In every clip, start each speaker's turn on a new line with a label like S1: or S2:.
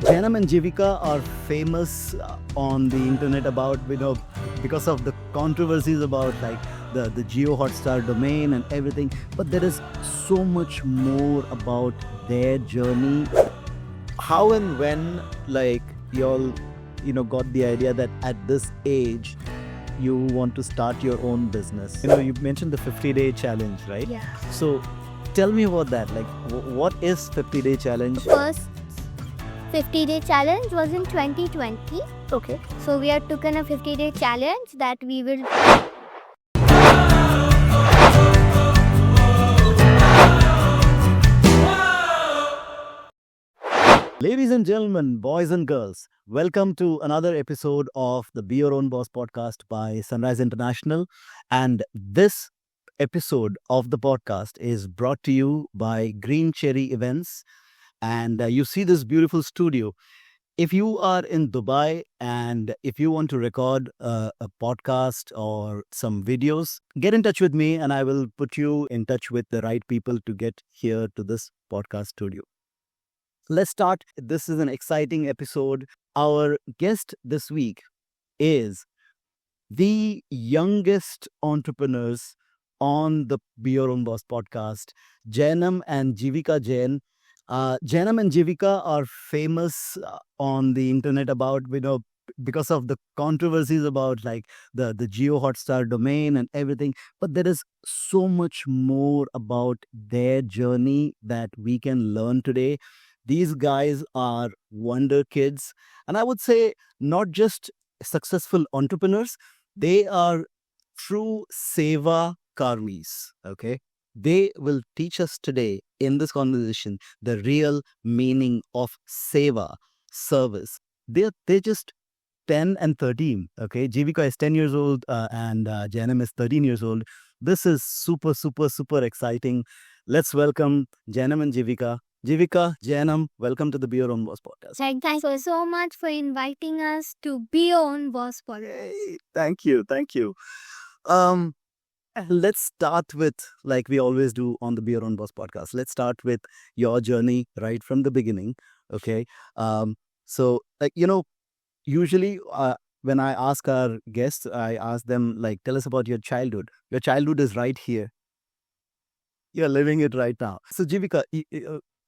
S1: Janam and Jivika are famous on the internet about, because of the controversies about the Geo Hotstar domain and everything. But there is so much more about their journey. How and when, y'all, got the idea that at this age, you want to start your own business. You mentioned the 50-day challenge, right?
S2: Yeah.
S1: So tell me about that. What is 50-day challenge?
S2: First 50-day challenge was in 2020.
S1: Okay.
S2: So we have taken a 50-day challenge that we will.
S1: Ladies and gentlemen, boys and girls, welcome to another episode of the Be Your Own Boss podcast by Sunrise International. And this episode of the podcast is brought to you by Green Cherry Events. And you see this beautiful studio. If you are in Dubai and if you want to record a podcast or some videos, get in touch with me and I will put you in touch with the right people to get here to this podcast studio. Let's start. This is an exciting episode. Our guest this week is the youngest entrepreneurs on the Be Your Own Boss podcast, Janam and Jivika Jain. Janam and Jivika are famous on the internet about, because of the controversies about the Geo Hotstar domain and everything. But there is so much more about their journey that we can learn today. These guys are wonder kids. And I would say not just successful entrepreneurs, they are true Seva Karmis. Okay. They will teach us today in this conversation the real meaning of Seva, service. They're just 10 and 13. Okay. Jivika is 10 years old and Janam is 13 years old. This is super, super, super exciting. Let's welcome Janam and Jivika. Jivika, Janam, welcome to the Be Your Own Boss podcast.
S2: Thank you so much for inviting us to Be Your Own Boss podcast.
S1: Hey, thank you. Let's start with, like we always do on the Be Your Own Boss podcast. Let's start with your journey right from the beginning. Okay. So, usually when I ask our guests, I ask them, tell us about your childhood. Your childhood is right here. You're living it right now. So, Jivika,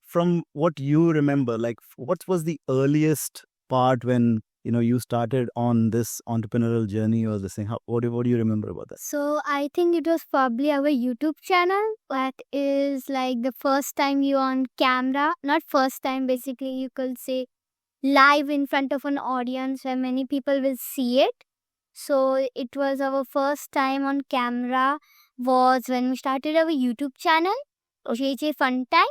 S1: from what you remember, what was the earliest part when you started on this entrepreneurial journey or this thing? What do you remember about that?
S2: So I think it was probably our YouTube channel that is like the first time you on camera. Not first time, basically you could say live in front of an audience where many people will see it. So it was our first time on camera was when we started our YouTube channel, JJ Fun Time,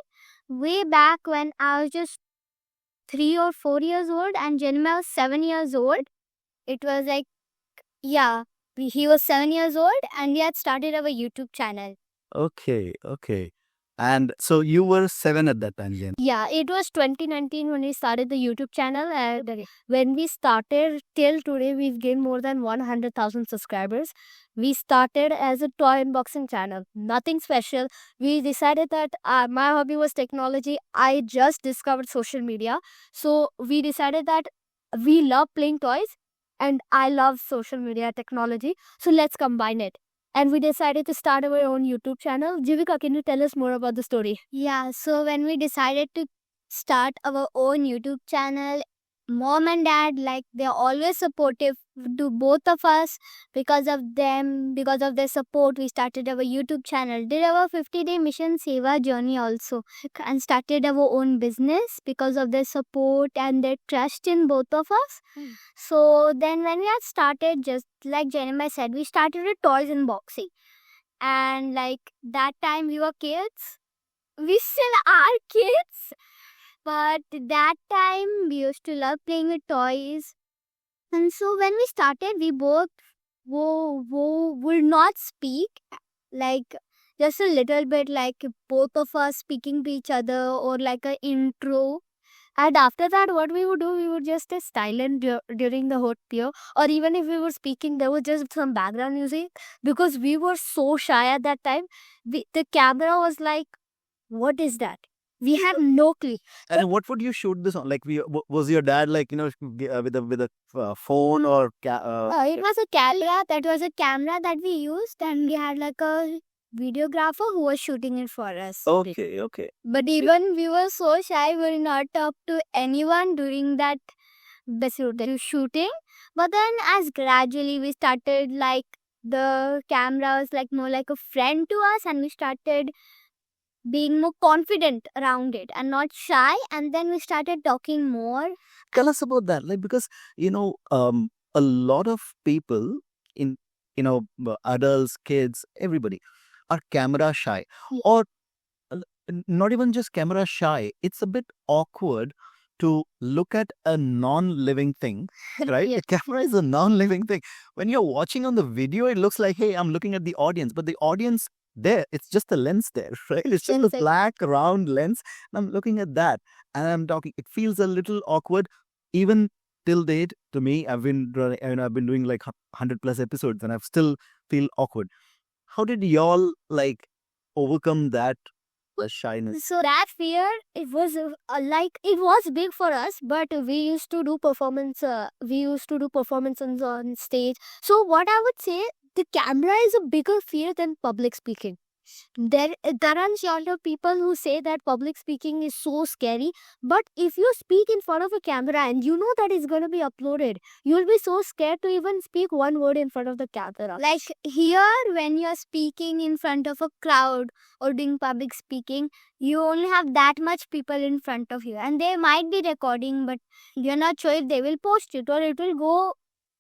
S2: way back when I was just 3 or 4 years old and Janma was 7 years old. It was like, yeah, he was 7 years old and we had started our YouTube channel.
S1: Okay. And so you were 7 at that time, Jen?
S2: Yeah, it was 2019 when we started the YouTube channel. And when we started till today, we've gained more than 100,000 subscribers. We started as a toy unboxing channel. Nothing special. We decided that my hobby was technology. I just discovered social media. So we decided that we love playing toys and I love social media technology. So let's combine it. And we decided to start our own YouTube channel. Jivika, can you tell us more about the story? Yeah, so when we decided to start our own YouTube channel, mom and dad, they're always supportive to both of us. Because of them, because of their support, we started our YouTube channel, did our 50-day mission Seva journey also, and started our own business because of their support and their trust in both of us. So then when we had started, just like Jeremiah said, we started with toys unboxing. And that time we were kids. We still are kids. But that time we used to love playing with toys. And so when we started, we both would not speak. Just a little bit, both of us speaking to each other or like an intro. And after that, what we would do, we would just stay silent during the whole year. Or even if we were speaking, there was just some background music. Because we were so shy at that time. The camera was like, what is that? We had no clue.
S1: And what would you shoot this on? Like, was your dad like, with a phone or
S2: It was a camera. That was a camera that we used, and we had like a videographer who was shooting it for us.
S1: Okay.
S2: But even we were so shy, we would not talk to anyone during that the shooting. But then, as gradually we started, like the camera was like more like a friend to us, and we started being more confident around it and not shy. And then we started talking more.
S1: Tell us about that, like, because a lot of people in adults, kids, everybody are camera shy,
S2: Yeah.
S1: or not even just camera shy. It's a bit awkward to look at a non-living thing, right?
S2: Yeah.
S1: The camera is a non-living thing. When you're watching on the video, it looks like, hey, I'm looking at the audience, but the audience there, it's just a lens there, right? It's just a
S2: Exactly.
S1: black round lens, and I'm looking at that, and I'm talking. It feels a little awkward, even till date. To me, I've been doing like 100+ episodes, and I've still feel awkward. How did y'all like overcome that shyness?
S2: So that fear, it was like it was big for us, but we used to do performance. We used to do performances on stage. So what I would say, the camera is a bigger fear than public speaking. There are a lot of people who say that public speaking is so scary, but if you speak in front of a camera and you know that it's going to be uploaded, you'll be so scared to even speak one word in front of the camera. Like here, when you're speaking in front of a crowd or doing public speaking, you only have that much people in front of you, and they might be recording, but you're not sure if they will post it or it will go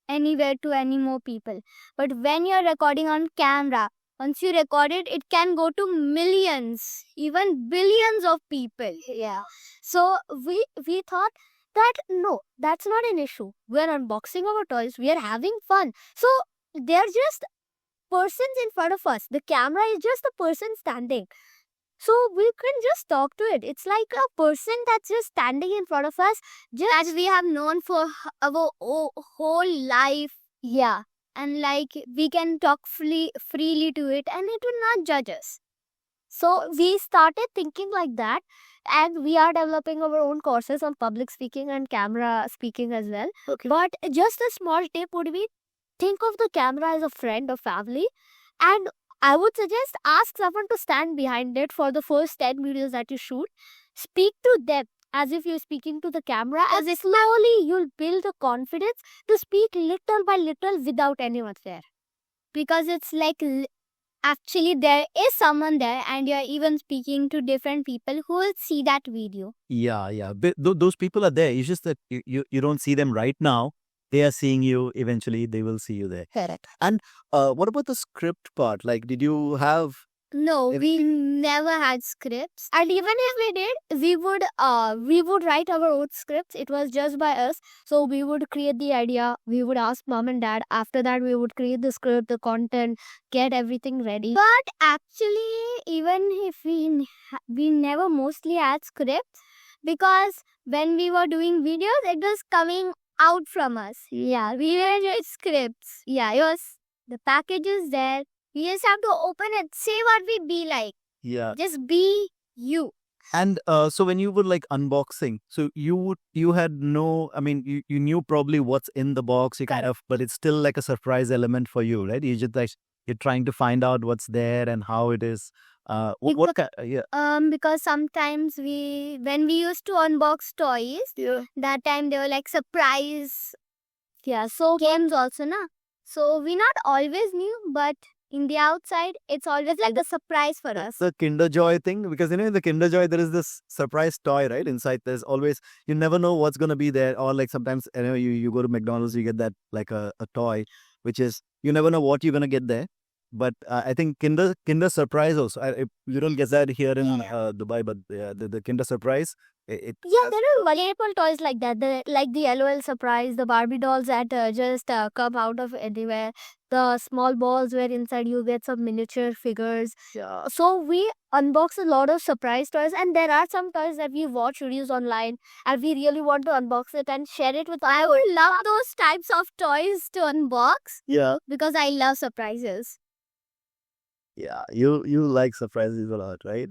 S2: anywhere to any more people. But when you're recording on camera, once you record it, it can go to millions, even billions of people. Yeah. So we thought that no, that's not an issue. We're unboxing our toys. We are having fun. So they're just persons in front of us. The camera is just a person standing. So we can just talk to it. It's like a person that's just standing in front of us, just as we have known for our whole life. Yeah. And like we can talk freely to it, and it will not judge us. So we started thinking like that, and we are developing our own courses on public speaking and camera speaking as well.
S1: Okay.
S2: But just a small tip would be, think of the camera as a friend or family, and I would suggest ask someone to stand behind it for the first 10 videos that you shoot. Speak to them as if you're speaking to the camera, as if slowly you'll build the confidence to speak little by little without anyone there. Because it's like actually there is someone there, and you're even speaking to different people who will see that video.
S1: Yeah. But those people are there. It's just that you don't see them right now. They are seeing you. Eventually, they will see you there.
S2: Correct.
S1: And what about the script part? Like, did you have?
S2: No,
S1: If-
S2: we never had scripts. And even if we did, we would write our own scripts. It was just by us. So we would create the idea, we would ask mom and dad. After that, we would create the script, the content, get everything ready. But actually, even if we never mostly had scripts, because when we were doing videos, it was coming out from us. Yeah, we were doing scripts. Yeah, it was the package is there. We just have to open it, say what we be like.
S1: Yeah.
S2: Just be you.
S1: And so when you were like unboxing, so you had no, I mean, you knew probably what's in the box, you kind of, but it's still like a surprise element for you, right? You just like, you're trying to find out what's there and how it is. What kind? Yeah.
S2: Because sometimes when we used to unbox toys, that time they were like surprise. Yeah, so games also, na. So we not always knew, but in the outside, it's always like the surprise for us.
S1: The Kinder Joy thing, because in the Kinder Joy there is this surprise toy, right? Inside there's always, you never know what's gonna be there, or like sometimes you go to McDonald's, you get that like a toy, which is, you never know what you're gonna get there. But I think Kinder Surprise also. You don't get that here in Dubai, but the Kinder Surprise.
S2: Yeah, there are multiple toys like that. Like the LOL surprise, the Barbie dolls that just come out of anywhere. The small balls where inside you get some miniature figures.
S1: Yeah.
S2: So we unbox a lot of surprise toys, and there are some toys that we watch videos online, and we really want to unbox it and share it with. I would love those types of toys to unbox.
S1: Yeah.
S2: Because I love surprises.
S1: Yeah, you like surprises a lot, right?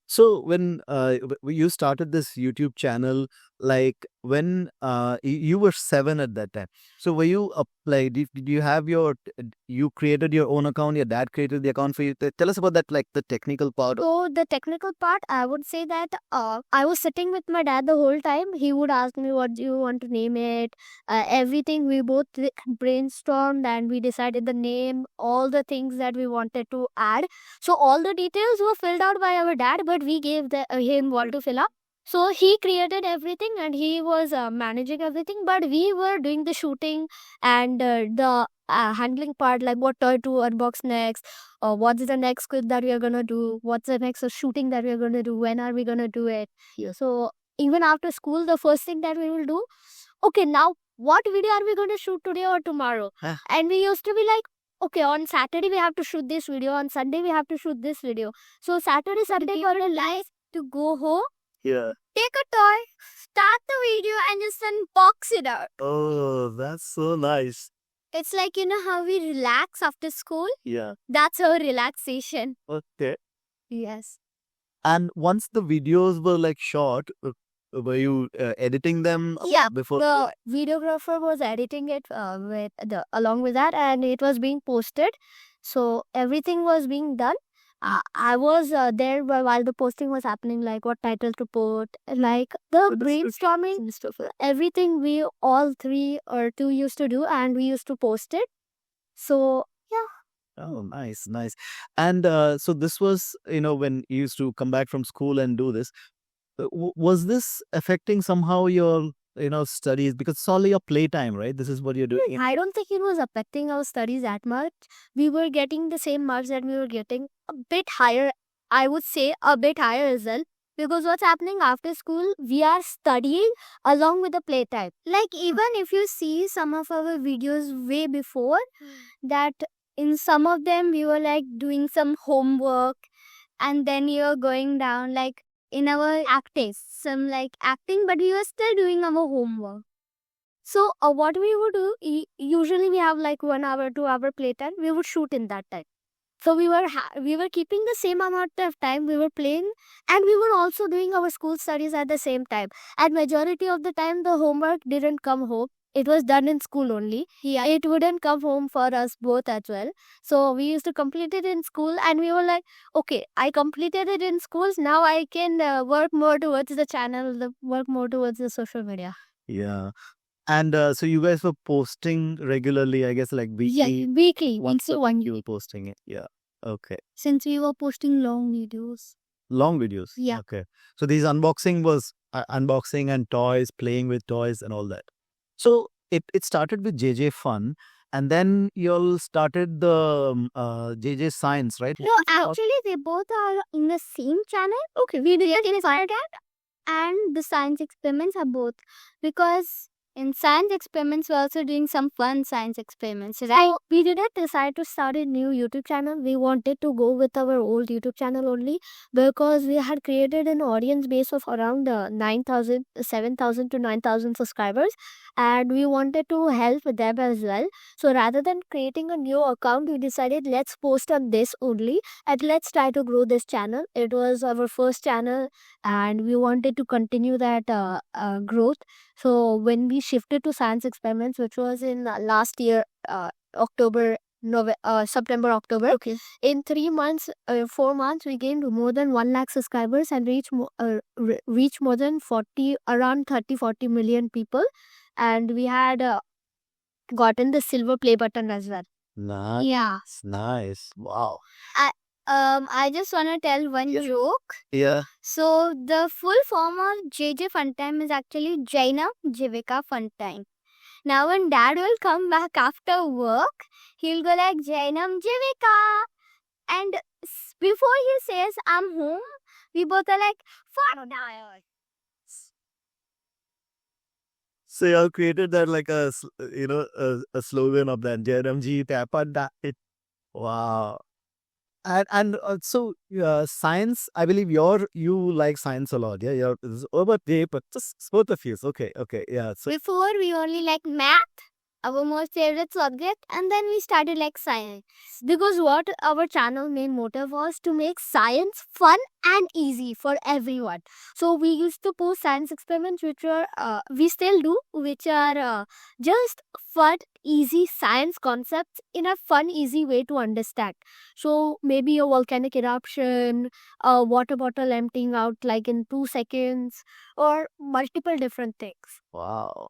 S1: So when you started this YouTube channel, like when you were 7 at that time. So were you like did you have you created your own account? Your dad created the account for you. Tell us about that, like the technical part.
S2: So the technical part, I would say that I was sitting with my dad the whole time. He would ask me, "What do you want to name it?" Everything we both brainstormed and we decided the name, all the things that we wanted to add. So all the details were filled out by our dad, but we gave him what to fill up. So he created everything and he was managing everything, but we were doing the shooting and the handling part, like what toy to unbox next, what's the next clip that we are gonna do, what's the next shooting that we are gonna do, when are we gonna do it. So even after school, the first thing that we will do, okay, now what video are we gonna shoot today or tomorrow?
S1: Huh.
S2: And we used to be like, okay, on Saturday we have to shoot this video, on Sunday we have to shoot this video. So Saturday, Sunday, you are like to go home,
S1: Yeah.
S2: take a toy, start the video, and just unbox it out.
S1: Oh, that's so nice.
S2: It's like, you know how we relax after school?
S1: Yeah.
S2: That's our relaxation.
S1: Okay.
S2: Yes.
S1: And once the videos were like short, were you editing them
S2: Yeah,
S1: before?
S2: the videographer was editing it along with that, and it was being posted. So everything was being done. I was there while the posting was happening, like what title to put, like the brainstorming, everything we all three or two used to do, and we used to post it. So yeah.
S1: Oh, nice, nice. And so this was, when you used to come back from school and do this. Was this affecting somehow your, studies? Because it's all your playtime, right? This is what you're doing.
S2: I don't think it was affecting our studies that much. We were getting the same marks that we were getting, a bit higher. I would say a bit higher as well. Because what's happening after school, we are studying along with the playtime. Like, even if you see some of our videos way before, that in some of them we were like doing some homework, and then you're going down like in our acting, some like acting, but we were still doing our homework. So what we would do, usually we have like 1 hour, 2 hour playtime. We would shoot in that time. So we were keeping the same amount of time. We were playing, and we were also doing our school studies at the same time. And majority of the time, the homework didn't come home. It was done in school only. Yeah, it wouldn't come home for us both as well. So we used to complete it in school, and we were like, okay, I completed it in schools. Now I can work more towards the channel, work more towards the social media.
S1: Yeah. And so you guys were posting regularly, I guess, like
S2: Yeah,
S1: weekly.
S2: weekly.
S1: Once
S2: Once
S1: a
S2: one
S1: you were
S2: week.
S1: posting it. Yeah. Okay.
S2: Since we were posting long videos.
S1: Long videos.
S2: Yeah.
S1: Okay. So these unboxing was unboxing and toys, playing with toys and all that. So it started with JJ Fun, and then you all started the JJ Science, right?
S2: No, actually, they both are in the same channel. Okay, we did in Firecat, and the science experiments are both, because in science experiments we're also doing some fun science experiments, right? So we didn't decide to start a new YouTube channel. We wanted to go with our old YouTube channel only, because we had created an audience base of around 9,000, 7,000 to 9,000 subscribers, and we wanted to help them as well. So rather than creating a new account, we decided let's post on this only and let's try to grow this channel. It was our first channel and we wanted to continue that growth. So when we shifted to science experiments, which was in last year, September, October. Okay. In 3 months, 4 months, we gained more than 1 lakh subscribers and reach more than around 30-40 million people. And we had gotten the silver play button as well.
S1: Nice.
S2: Yeah.
S1: Nice. Wow.
S2: I just want to tell one joke.
S1: Yeah.
S2: So the full form of JJ Funtime is actually Jainam Jivika Funtime. Now when dad will come back after work, he'll go like Jainam Jivika. And before he says I'm home, we both are like, "Fun."
S1: So you all created that like a slogan of that JRMG Tapada. Wow. And so science, I believe you like science a lot. Yeah, it's over day, but just both of you. Okay, yeah. So
S2: Before we only like math our most favorite subject, and then we started like science. Because what our channel main motive was to make science fun and easy for everyone. So we used to post science experiments which were we still do, which are just fun, easy science concepts in a fun, easy way to understand. So maybe a volcanic eruption, a water bottle emptying out like in 2 seconds, or multiple different things.
S1: Wow.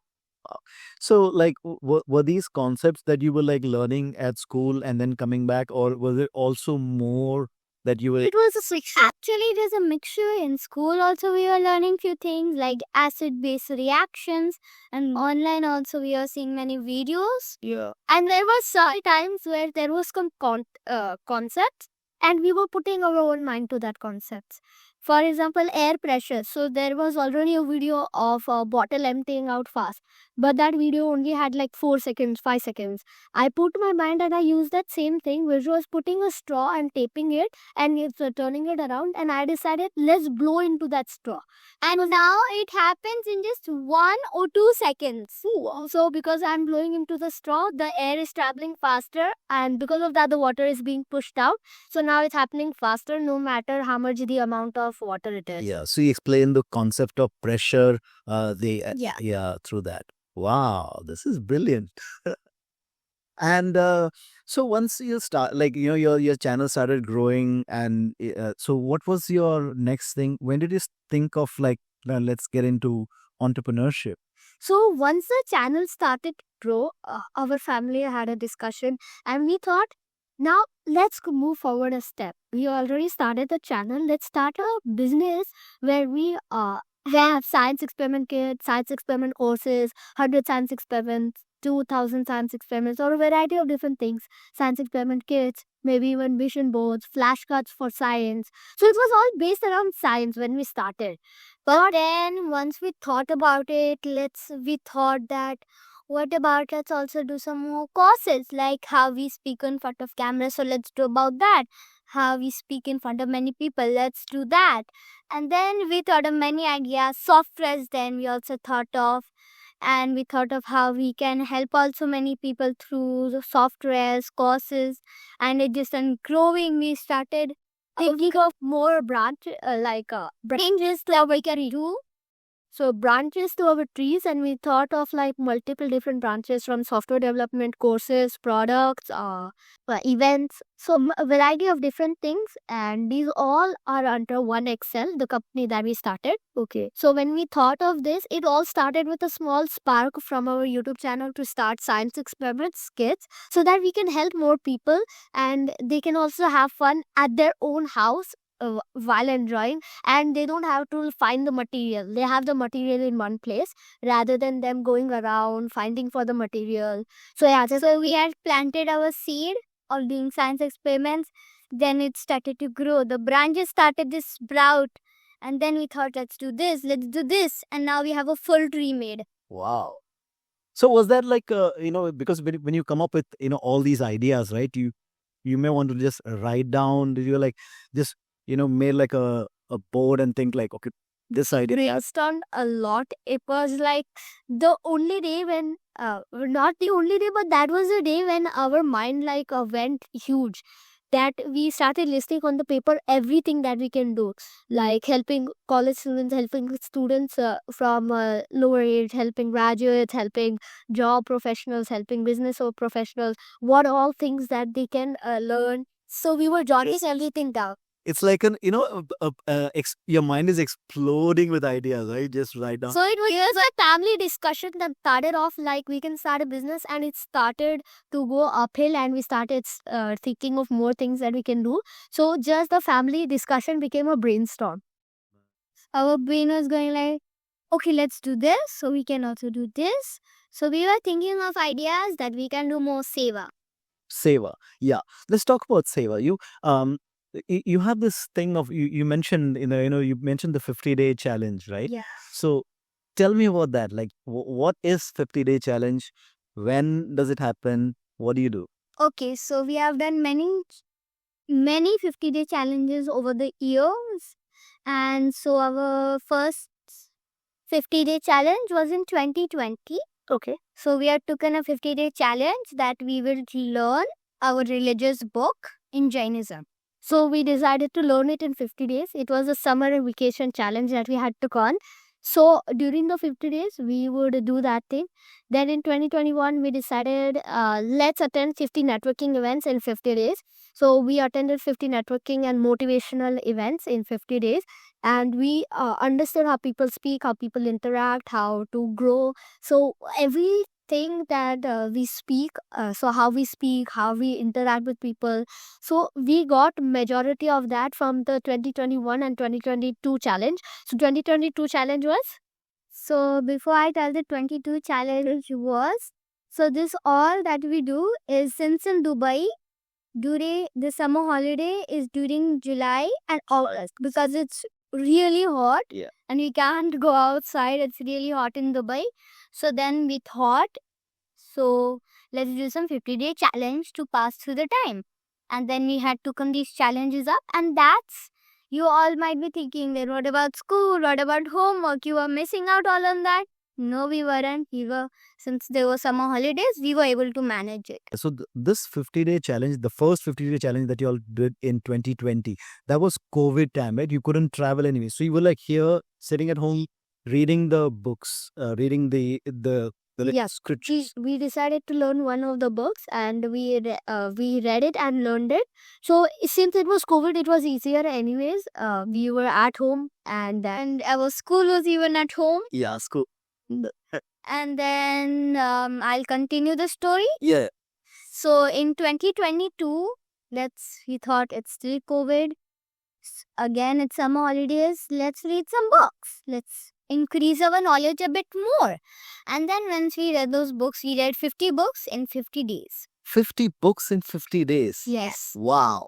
S1: Wow. So, like, were these concepts that you were like learning at school and then coming back, or was it also more that you were?
S2: It was a mixture. Actually, it is a mixture. In school, also, we were learning few things like acid base reactions, and online, also, we are seeing many videos.
S1: Yeah.
S2: And there were some times where there was some concepts, and we were putting our own mind to that concepts. For example, air pressure. So there was already a video of a bottle emptying out fast, but that video only had like 4 seconds, 5 seconds. I put my mind and I used that same thing, which was putting a straw and taping it and it's turning it around. And I decided let's blow into that straw. And now it happens in just 1 or 2 seconds. So because I'm blowing into the straw, the air is traveling faster, and because of that, the water is being pushed out. So now it's happening faster, no matter how much the amount of water it is.
S1: Yeah. So you explain the concept of pressure.
S2: Yeah.
S1: Yeah, through that. Wow, this is brilliant. And so once you start, like, your channel started growing, and so what was your next thing? When did you think of like, let's get into entrepreneurship?
S2: So once the channel started to grow, our family had a discussion, and we thought, now let's move forward a step. We already started the channel. Let's start a business where we have science experiment kits, science experiment courses, 100 science experiments, 2000 science experiments, or a variety of different things. Science experiment kits, maybe even vision boards, flashcards for science. So it was all based around science when we started. But then once we thought about it, we thought that what about let's also do some more courses like how we speak in front of camera. So let's do about that. How we speak in front of many people, let's do that. And then we thought of many ideas, softwares then we also thought of, and we thought of how we can help also many people through the softwares, courses, and it just and growing. We started thinking of more branches that we can do. So branches to our trees, and we thought of like multiple different branches from software development courses, products, events. So a variety of different things, and these all are under One Excel, the company that we started. Okay. So when we thought of this, it all started with a small spark from our YouTube channel to start science experiments kits, so that we can help more people and they can also have fun at their own house while enjoying, and they don't have to find the material. They have the material in one place rather than them going around finding for the material. So yeah, so we had planted our seed of doing science experiments. Then it started to grow. The branches started to sprout. And then we thought, let's do this. And now we have a full tree made.
S1: Wow. So was that like, because when you come up with, all these ideas, right? You may want to just write down. Did you like just, made like a board and think like, okay, this idea?
S2: Brainstormed a lot. It was like the only day when, not the only day, but that was the day when our mind like went huge. That we started listing on the paper everything that we can do, like helping college students, helping students from lower age, helping graduates, helping job professionals, helping business or professionals, what all things that they can learn. So we were jotting everything down.
S1: It's like your mind is exploding with ideas, right? Just write down.
S2: So it was a family discussion that started off like we can start a business, and it started to go uphill, and we started thinking of more things that we can do. So just the family discussion became a brainstorm. Our brain was going like, okay, let's do this. So we can also do this. So we were thinking of ideas that we can do more seva.
S1: Seva. Yeah. Let's talk about Seva. You have this thing of you mentioned you mentioned the 50-day challenge, right?
S2: Yeah.
S1: So tell me about that. Like, what is 50-day challenge? When does it happen? What do you do?
S2: Okay, so we have done many 50-day challenges over the years. And so our first 50-day challenge was in 2020. Okay. So we had taken a 50-day challenge that we will learn our religious book in Jainism. So we decided to learn it in 50 days. It was a summer vacation challenge that we had to on. So during the 50 days, we would do that thing. Then in 2021, we decided let's attend 50 networking events in 50 days. So we attended 50 networking and motivational events in 50 days. And we understood how people speak, how people interact, how to grow. So everything that we speak, so how we speak, how we interact with people, so we got majority of that from the 2021 and 2022 challenge. So 2022 challenge was, so before I tell the 22 challenge was, so this all that we do is since in Dubai during the summer holiday is during July and August because it's really hot.
S1: Yeah.
S2: And we can't go outside. It's really hot in Dubai. So then we thought, so let's do some 50-day challenge to pass through the time. And then we had taken these challenges up, and that's, you all might be thinking that what about school, what about homework, you were missing out all on that. No, we weren't. Since there were summer holidays, we were able to manage it.
S1: So this 50-day challenge, the first 50-day challenge that you all did in 2020, that was COVID time, right? You couldn't travel anyway. So you were like here sitting at home reading the books, reading the
S2: Yes,
S1: scriptures.
S2: we decided to learn one of the books, and we read it and learned it. So since it was COVID, it was easier anyways. We were at home, and our school was even at home.
S1: Yeah, school.
S2: And then I'll continue the story.
S1: Yeah.
S2: So in 2022, we thought it's still COVID. Again, it's summer holidays. Let's read some books. Let's increase our knowledge a bit more. And then once we read those books, we read 50 books in 50 days.
S1: 50 books in 50 days.
S2: Yes.
S1: Wow.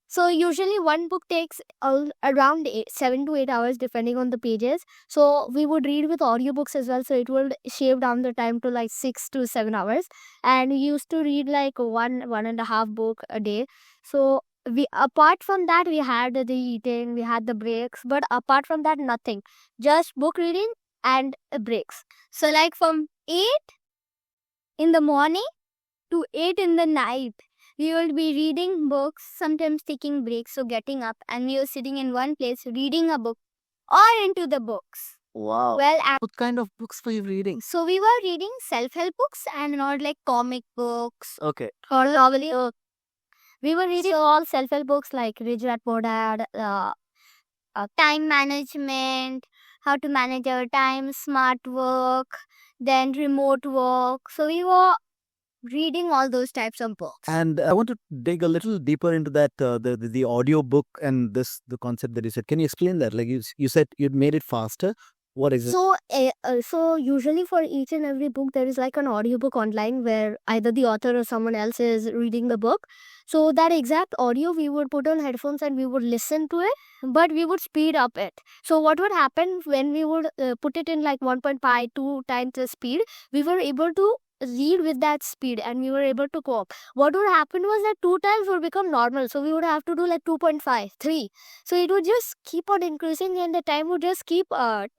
S2: So usually one book takes around 7 to 8 hours depending on the pages. So we would read with audiobooks as well. So it would shave down the time to like 6 to 7 hours. And we used to read like one and a half book a day. So we, apart from that, we had the eating, we had the breaks, but apart from that, nothing. Just book reading and breaks. So like from 8 in the morning to 8 in the night, we will be reading books, sometimes taking breaks, so getting up, and we were sitting in one place reading a book or into the books.
S1: Wow.
S2: Well,
S1: What kind of books were you reading?
S2: so we were reading self-help books and not like comic books
S1: Okay.
S2: or novel. We were reading all self-help books like Rich Dad Poor Dad, time management, how to manage our time, smart work, then remote work. So we were reading all those types of books.
S1: And I want to dig a little deeper into that, the audio book and the concept that you said. Can you explain that? Like you said, you made it faster. What is it?
S2: So usually for each and every book, there is like an audiobook online where either the author or someone else is reading the book. So that exact audio we would put on headphones and we would listen to it, but we would speed up it. So what would happen when we would put it in like 1.5, 2 times the speed, we were able to read with that speed and we were able to cope. What would happen was that 2 times would become normal. So we would have to do like 2.5, 3. So it would just keep on increasing and the time would just keep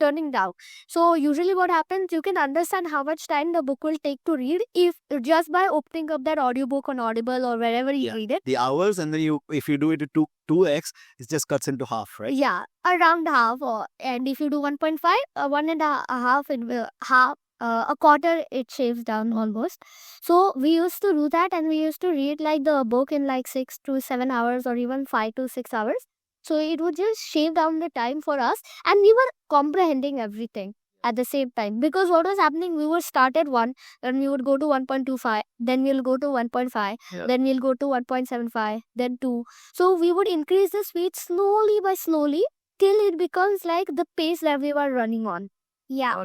S2: turning down. So usually what happens, you can understand how much time the book will take to read if just by opening up that audiobook on Audible or wherever you read it.
S1: The hours, and then if you do it to 2x, it just cuts into half, right?
S2: Yeah, around half. And if you do 1.5, 1.5, it will half. A quarter it shaves down almost. So we used to do that and we used to read like the book in like 6 to 7 hours or even 5 to 6 hours. So it would just shave down the time for us and we were comprehending everything at the same time. Because what was happening, we would start at 1, then we would go to 1.25, then we'll go to 1.5, then we'll go to 1.75, then 2. So we would increase the speed slowly by slowly till it becomes like the pace that we were running on. Yeah.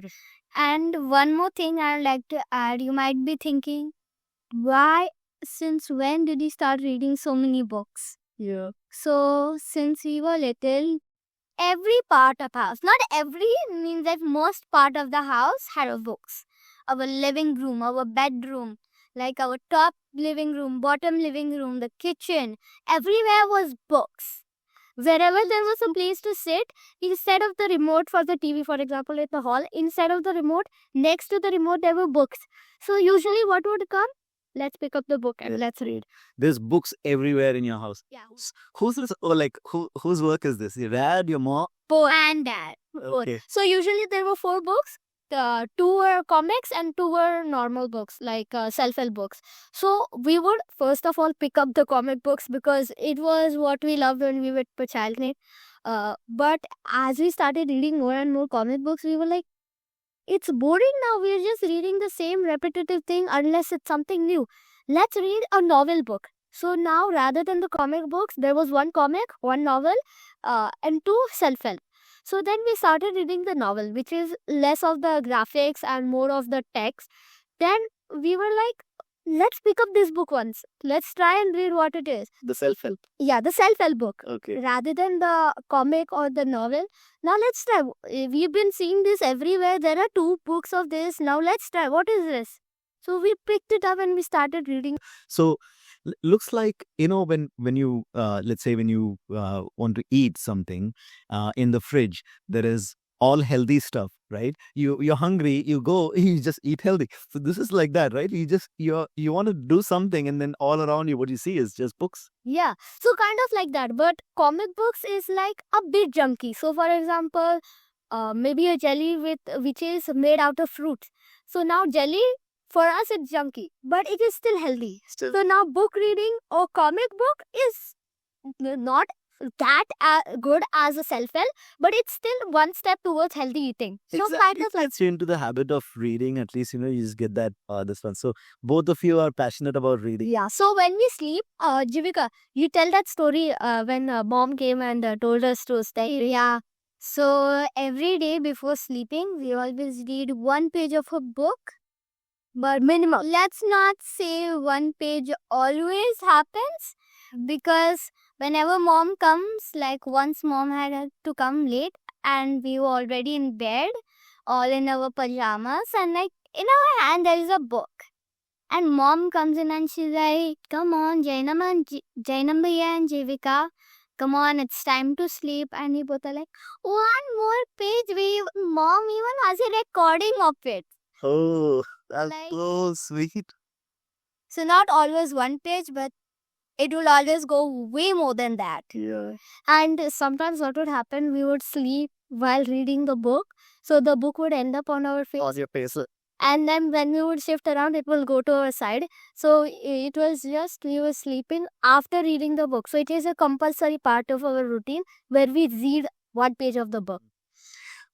S2: And one more thing I'd like to add, you might be thinking, since when did you start reading so many books?
S1: Yeah.
S2: So, since we were little, every part of house, not every, means that most part of the house had a books. Our living room, our bedroom, like our top living room, bottom living room, the kitchen, everywhere was books. Wherever there was a place to sit, instead of the remote for the TV, for example, at the hall, instead of the remote, next to the remote, there were books. So usually what would come? Let's pick up the book and let's read.
S1: There's books everywhere in your house.
S2: Yeah.
S1: Who's this? Oh, like whose work is this? Your dad, your mom?
S2: And dad. Both.
S1: Okay.
S2: So usually there were 4 books. Two were comics and 2 were normal books, like self-help books. So we would first of all pick up the comic books because it was what we loved when we were a child. But as we started reading more and more comic books, we were like, it's boring now. We're just reading the same repetitive thing unless it's something new. Let's read a novel book. So now, rather than the comic books, there was 1 comic, 1 novel, and 2 self-help. So then we started reading the novel, which is less of the graphics and more of the text. Then we were like, let's pick up this book once. Let's try and read what it is.
S1: The self-help.
S2: Yeah, the self-help book.
S1: Okay.
S2: Rather than the comic or the novel. Now let's try. We've been seeing this everywhere. There are 2 books of this. Now let's try. What is this? So we picked it up and we started reading.
S1: So looks like, when you let's say when you want to eat something in the fridge, there is all healthy stuff, right? You're hungry, you go, you just eat healthy. So this is like that, right? You want to do something, and then all around you what you see is just books.
S2: Yeah, so kind of like that. But comic books is like a bit junky. So for example, maybe a jelly which is made out of fruits. So now jelly, for us it's junky, but it is still healthy.
S1: Still.
S2: So now book reading or comic book is not that good as a self-help, but it's still one step towards healthy eating. So kind
S1: Exactly.
S2: of like,
S1: Gets you into the habit of reading. At least you just get that this one. So both of you are passionate about reading.
S2: yeah. So when we sleep, Jivika, you tell that story when mom came and told us to stay. Yeah. So every day before sleeping, we always read 1 page of a book, but minimum. Let's not say 1 page always happens, because whenever mom comes, like once mom had to come late and we were already in bed, all in our pajamas, and like in our hand there is a book. And mom comes in and she's like, come on, Jainam Bhaiya and Jivika, come on, it's time to sleep. And we both are like, 1 more page. Mom even has a recording of it.
S1: Oh, that's
S2: Like-
S1: so sweet.
S2: So not always 1 page, but it will always go way more than that.
S1: Yeah.
S2: And sometimes what would happen, we would sleep while reading the book. So the book would end up on our face.
S1: On your face.
S2: And then when we would shift around, it will go to our side. So it was just we were sleeping after reading the book. So it is a compulsory part of our routine where we read 1 page of the book.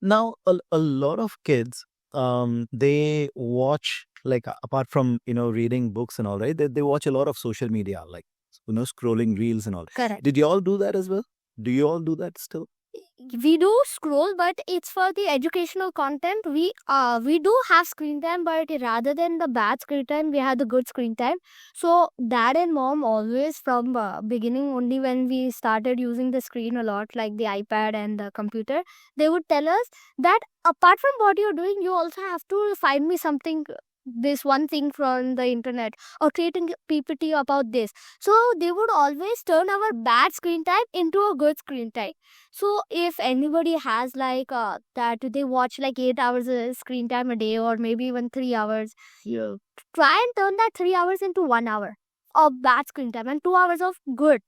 S1: Now, a lot of kids, they watch, like, apart from reading books and all, right? They watch a lot of social media, like scrolling reels and all.
S2: Correct.
S1: Did you all do that as well? Do you all do that still?
S2: We do scroll, but it's for the educational content. We do have screen time, but rather than the bad screen time, we have the good screen time. So dad and mom always from beginning, only when we started using the screen a lot, like the iPad and the computer, they would tell us that apart from what you're doing, you also have to find me something, this one thing from the internet, or creating a PPT about this. So they would always turn our bad screen time into a good screen time. So if anybody has like that they watch like 8 hours of screen time a day, or maybe even 3 hours,
S1: Yeah.
S2: try and turn that 3 hours into 1 hour of bad screen time and 2 hours of good.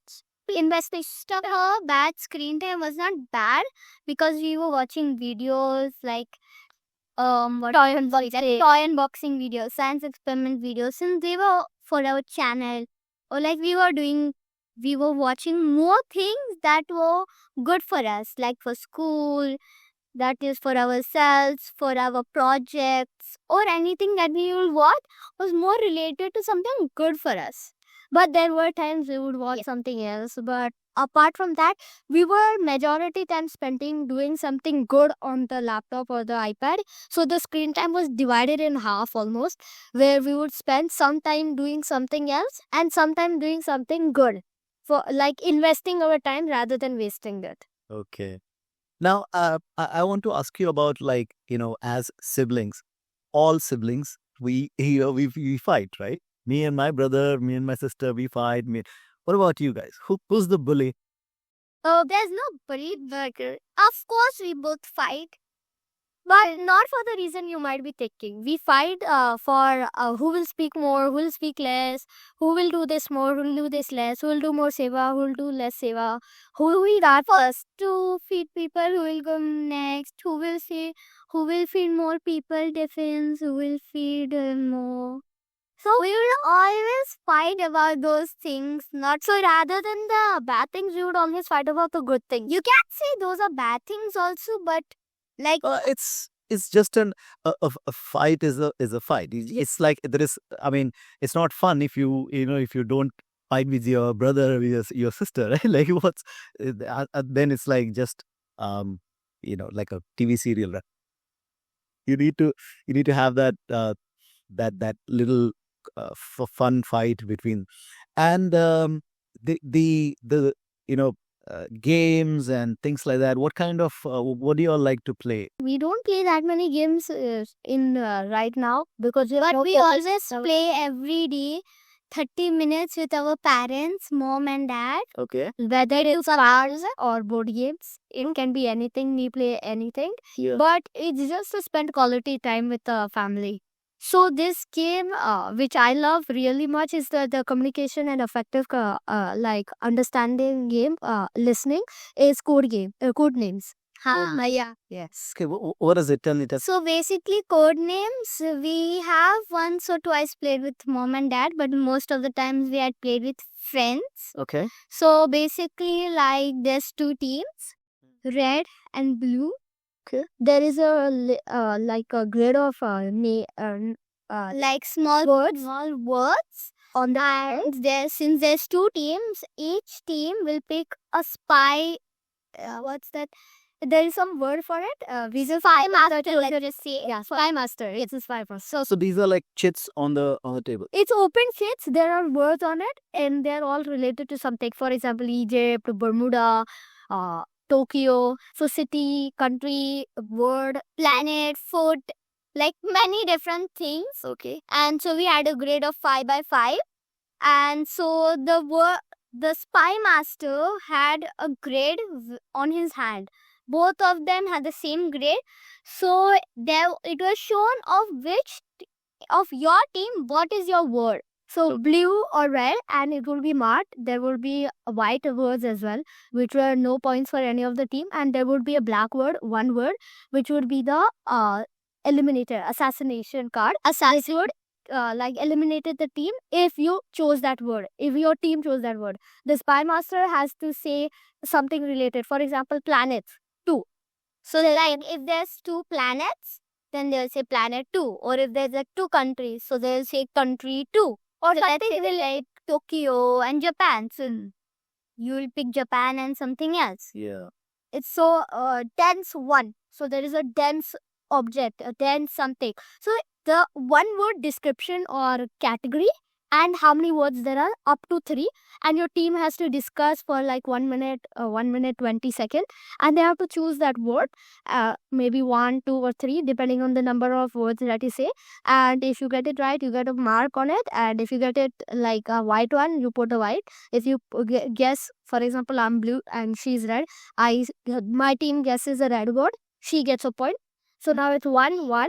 S2: Investing stuff. Her bad screen time was not bad because we were watching videos like toy unboxing videos, science experiment videos, and they were for our channel. Or like we were watching more things that were good for us, like for school, that is for ourselves, for our projects, or anything that we will watch was more related to something good for us. But there were times we would watch something else. But apart from that, we were majority time spending doing something good on the laptop or the iPad. So the screen time was divided in half almost, where we would spend some time doing something else and some time doing something good, for like investing our time rather than wasting it.
S1: Okay. Now, I want to ask you about, like, as siblings, all siblings, we fight, right? Me and my brother, me and my sister, we fight. What about you guys? Who's the bully?
S2: Oh, there's no burger. Of course, we both fight, but not for the reason you might be thinking. We fight for who will speak more, who will speak less, who will do this more, who will do this less, who will do more seva, who will do less seva, who will run first to feed people, who will go next, who will feed more people defense, who will feed more. So we will always fight about those things. Not so rather than the bad things, we would always fight about the good things. You can't say those are bad things also, but like
S1: It's just a fight is a fight. It's like there is. I mean, it's not fun if if you don't fight with your brother or with your sister, right? Like what's then it's like just like a TV serial. Right? You need to have that little fun fight between, and the games and things like that. What kind of what do you all like to play? We don't play that many games in right now because
S2: but we always play every day 30 minutes with our parents, mom and dad.
S1: Okay.
S2: Whether it's cards or board games, it can be anything. We play anything,
S1: Yeah.
S2: but it's just to spend quality time with the family. So this game, which I love really much, is the communication and effective, like understanding game. Listening is code game, code names. Yeah.
S1: Yes. Okay. What does it tell me?
S2: So basically, code names we have once or twice played with mom and dad, but most of the times we had played with friends.
S1: Okay.
S2: So basically, like there's two teams, red and blue.
S1: Okay.
S2: There is like a grid of like small words on the end. Since there's two teams, each team will pick a spy. What's that? There is some word for it. We just spy master. Let's just say spy master. It's a spy master.
S1: So these are like chits on the table.
S2: It's open sheets. There are words on it, and they're all related to something. For example, Egypt, Bermuda, Tokyo. So city, country, word, planet, food, like many different things.
S1: Okay.
S2: And so we had a grade of 5 by 5. And so the spy master had a grade on his hand. Both of them had the same grade. So there it was shown of which of your team what is your word. So blue or red, and it will be marked. There will be white words as well, which were no points for any of the team, and there would be a black word, one word, which would be the eliminator assassination card. Assassin would like eliminated the team if you chose that word. If your team chose that word, the spy master has to say something related. For example, planets 2. So like if there's 2 planets, then they'll say planet 2. Or if there's like 2 countries, so they'll say country 2. Or let's say they like Tokyo and Japan. So you will pick Japan and something else.
S1: Yeah.
S2: It's so dense one. So there is a dense object, a dense something. So the one word description or category and how many words there are, up to 3, and your team has to discuss for like 1 minute, 1 minute 20 seconds, and they have to choose that word, maybe 1, 2 or 3 depending on the number of words that you say. And if you get it right, you get a mark on it, and if you get it like a white one, you put a white. If you guess, for example, I'm blue and she's red, my team guesses a red word, she gets a point. So now it's 1-1.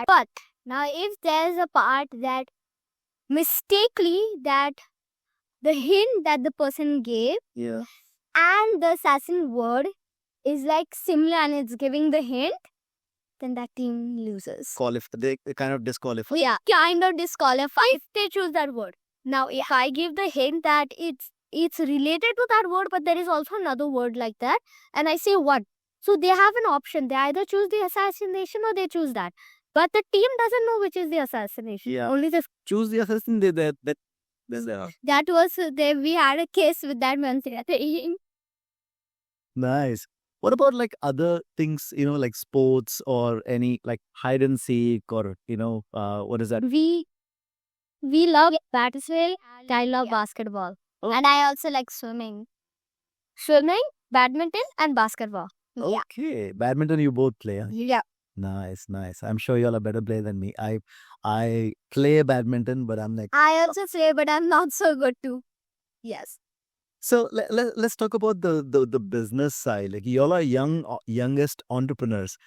S2: But now if there's a part that mistakenly that the hint that the person gave,
S1: Yeah.
S2: and the assassin word is like similar and it's giving the hint, then that team loses.
S1: They kind of disqualify.
S2: Yeah, kind of disqualify if they choose that word. Now, if I give the hint that it's related to that word, but there is also another word like that, and I say 1. So they have an option. They either choose the assassination or they choose that. But the team doesn't know which is the assassination.
S1: Yeah.
S2: Only the
S1: Choose the assassin. That's there.
S2: that was there. We had a case with that man.
S1: Nice. What about like other things, like sports or any like hide and seek or, what is that?
S2: We love basketball and I love basketball.
S1: Oh.
S2: And I also like swimming. Swimming, badminton, and basketball. Yeah.
S1: Okay. Badminton you both play. Huh?
S2: Yeah.
S1: Nice, nice. I'm sure you're a better player than me. I play badminton, but I'm like
S2: I also play, but I'm not so good too. Yes.
S1: So let's talk about the business side. Like you all are youngest entrepreneurs.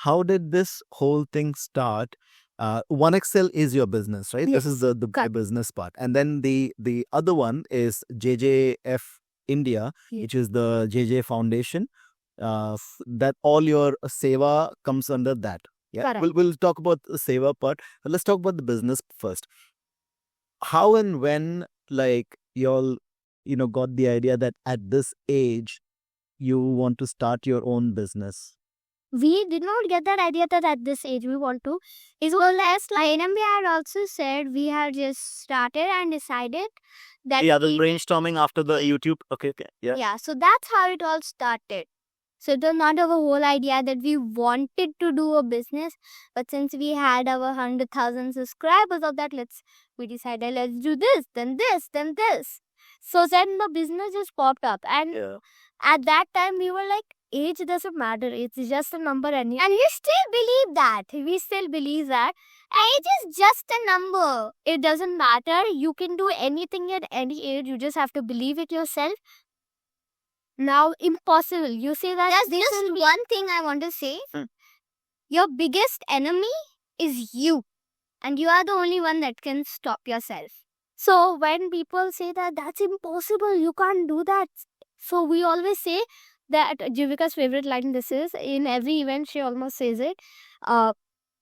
S1: How did this whole thing start? OneXL is your business, right? This is
S2: Yes,
S1: the
S2: correct.
S1: business part, and then the other one is JJF India,
S2: Yes.
S1: which is the JJ Foundation. That all your seva comes under that. Yeah,
S2: Correct.
S1: we'll talk about the seva part. But let's talk about the business first. How and when, like, y'all got the idea that at this age you want to start your own business?
S2: We did not get that idea that at this age we want to. It's well as like NMB had also said, we had just started and decided that
S1: Yeah, the
S2: we-
S1: brainstorming after the YouTube. Okay, yeah.
S2: yeah, so that's how it all started. So it was not our whole idea that we wanted to do a business, but since we had our 100,000 subscribers of that, we decided let's do this, then this, then this. So then the business just popped up, and
S1: Yeah.
S2: at that time we were like, age doesn't matter, it's just a number, and we still believe that. We still believe that age is just a number. It doesn't matter. You can do anything at any age. You just have to believe it yourself. Now, impossible. You say that. There's just one thing I want to say.
S1: Hmm.
S2: Your biggest enemy is you, and you are the only one that can stop yourself. So when people say that that's impossible, you can't do that. So we always say that Jivika's favorite line this is, in every event she almost says it.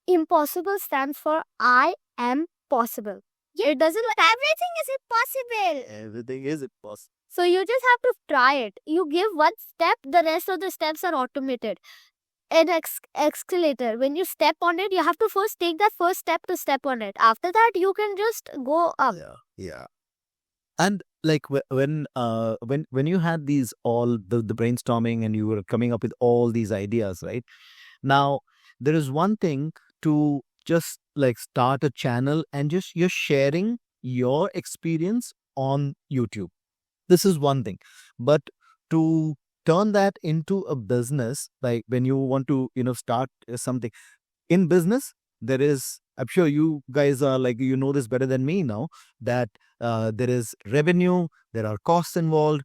S2: Impossible stands for I am possible. It doesn't like everything is impossible.
S1: Everything is impossible.
S2: So you just have to try it. You give one step, the rest of the steps are automated. An escalator, when you step on it, you have to first take that first step to step on it. After that, you can just go up.
S1: Yeah. And like when you had these all the brainstorming and you were coming up with all these ideas, right? Now there is one thing to just like start a channel and just you're sharing your experience on YouTube. This is one thing, but to turn that into a business, like when you want to start something in business, there is, I'm sure you guys are like, this better than me now, that there is revenue, there are costs involved.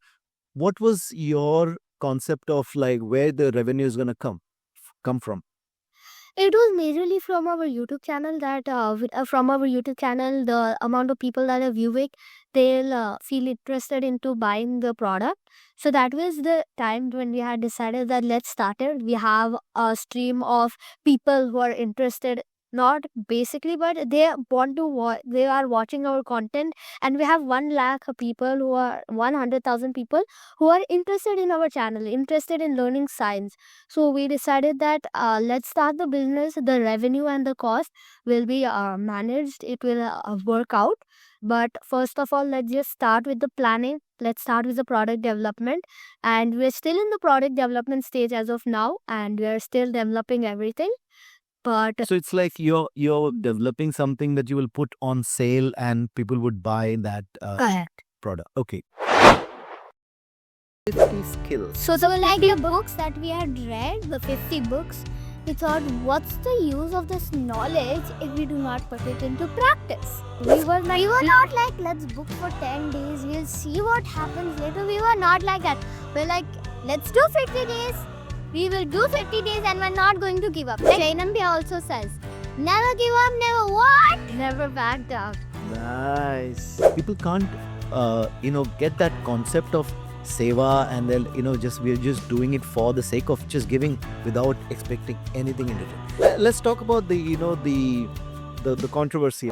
S1: What was your concept of like where the revenue is going to come from?
S2: It was majorly from our YouTube channel that from our YouTube channel, the amount of people that are viewing, they'll feel interested into buying the product. So that was the time when we had decided that let's start it. We have a stream of people who are interested, not basically, but they want to they are watching our content, and we have 1 lakh people who are 100,000 people who are interested in our channel, interested in learning science. So we decided that let's start the business. The revenue and the cost will be managed. It will work out. But first of all, let's just start with the planning. Let's start with the product development. And we're still in the product development stage as of now, and we're still developing everything. But
S1: So it's like you're developing something that you will put on sale and people would buy that
S2: correct.
S1: product. Okay. 50 skills.
S2: So like the books that we had read, the 50 books, we thought, what's the use of this knowledge if we do not put it into practice? We were not like, let's book for 10 days, we'll see what happens later. We were not like that. We're like, let's do 50 days. We will do 50 days and we're not going to give up. Like Chainambi also says, never give up, never what? Never back down.
S1: Nice. People can't, get that concept of seva, and then we're just doing it for the sake of just giving without expecting anything in return. Let's talk about the controversy.